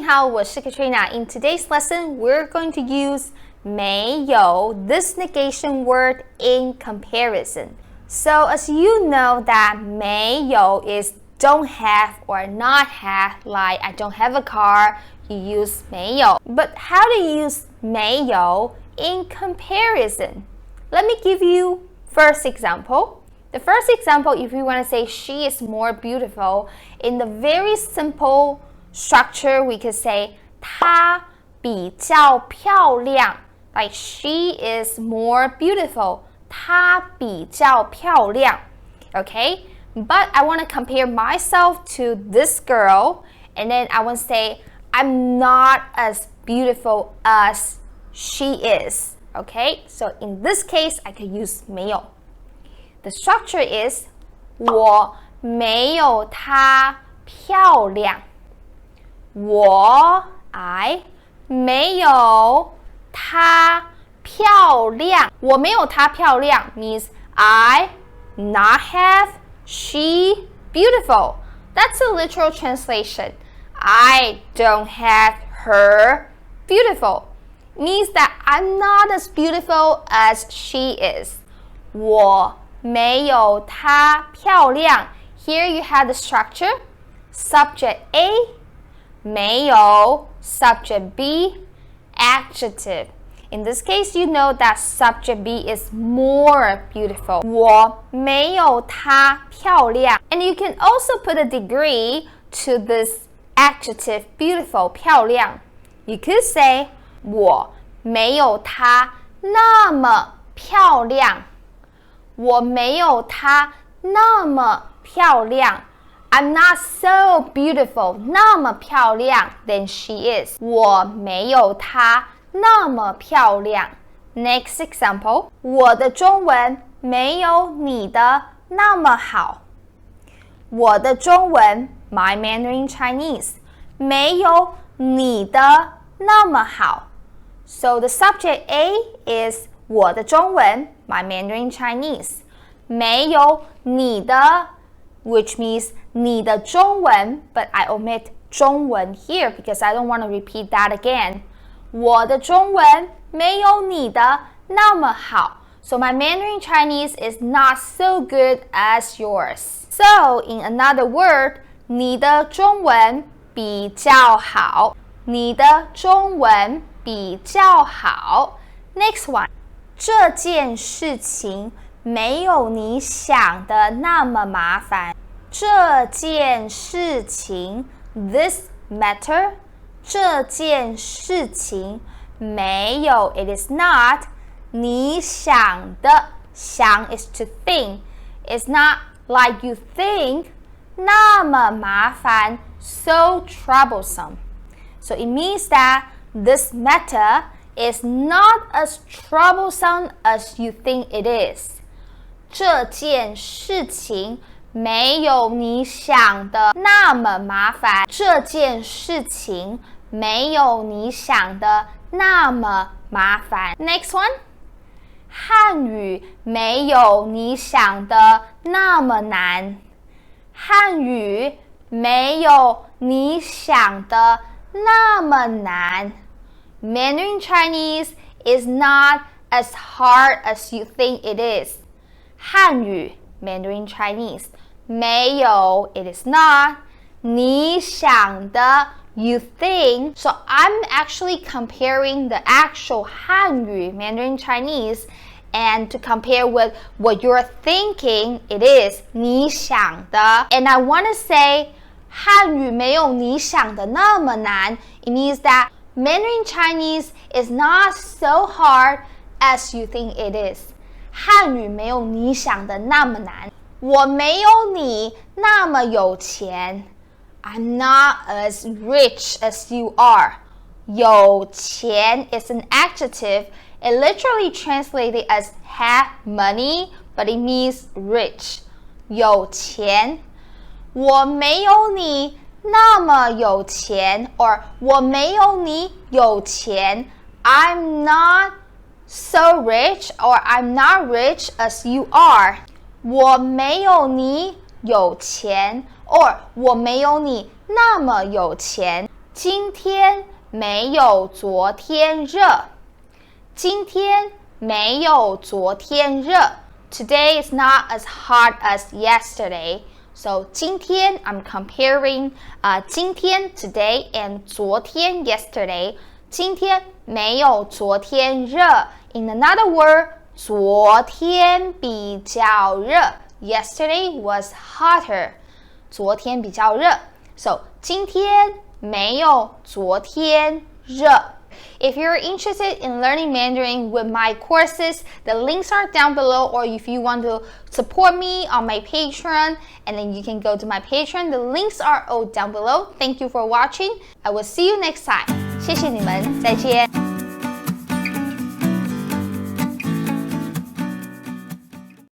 你好，我是 Katrina. In today's lesson, we're going to use 没有 this negation word in comparison. So as you know that 没有 is don't have or not have, like I don't have a car, you use 没有. But how to use 没有 in comparison? Let me give you first example. The first example, if you want to say she is more beautiful, in the very simple structure, we could say 她比较漂亮. Like she is more beautiful. 她比较漂亮. Okay? But I want to compare myself to this girl, and then I want to say I'm not as beautiful as she is. Okay? So in this case, I could use 没有. The structure is 我没有她漂亮. I 没有她漂亮. 我没有她漂亮 means I not have she beautiful. That's a literal translation. I don't have her beautiful. Means that I'm not as beautiful as she is. 我没有她漂亮. Here you have the structure. Subject A, 没有 subject B, adjective. In this case, you know that subject B is more beautiful. 我没有她漂亮. And you can also put a degree to this adjective beautiful, 漂亮. You could say 我没有她那么漂亮. 我没有她那么漂亮. I'm not so beautiful, 那么漂亮 than she is. 我没有她那么漂亮. Next example, 我的中文没有你的那么好. 我的中文 my Mandarin Chinese 没有你的那么好. So the subject A is 我的中文 my Mandarin Chinese 没有你的 which means 你的中文 but I omit 中文 here because I don't want to repeat that again. 我的中文没有你的那么好. So my Mandarin Chinese is not so good as yours. So in another word, 你的中文比较好. 你的中文比较好. Next one. 这件事情没有你想的那么麻烦. 这件事情 this matter 这件事情没有 it is not 你想的想 is to think it's not like you think 那么麻烦 so troublesome. So it means that this matter is not as troublesome as you think it is. 这件事情没有你想的那么麻烦. 这件事情没有你想的那么麻烦. Next one. 汉语没有你想的那么难. 汉语没有你想的那么难. Mandarin Chinese is not as hard as you think it is. 汉语 Mandarin Chinese 没有 it is not 你想的 you think. So I'm actually comparing the actual 汉语 Mandarin Chinese and to compare with what you're thinking it is 你想的. And I want to say 汉语没有你想的那么难. It means that Mandarin Chinese is not so hard as you think it is. 汉语没有你想的那么难. 我没有你那么有钱. I'm not as rich as you are. 有钱 is an adjective. It literally translated as have money, but it means rich. 有钱. 我没有你那么有钱 or 我没有你有钱. I'm not so rich or I'm not rich as you are. 我没有你有钱 or 我没有你那么有钱.今天没有昨天热。今天没有昨天热。Today is not as hot as yesterday. So 今天 I'm comparing 今天 today and 昨天 yesterday. 今天没有昨天热。In another word, 昨天比较热。Yesterday was hotter. 昨天比较热。So 今天没有昨天热。If you're interested in learning Mandarin with my courses, the links are down below, or if you want to support me on my Patreon, and then you can go to my Patreon. The links are all down below. Thank you for watching. I will see you next time. 谢谢你们，再见。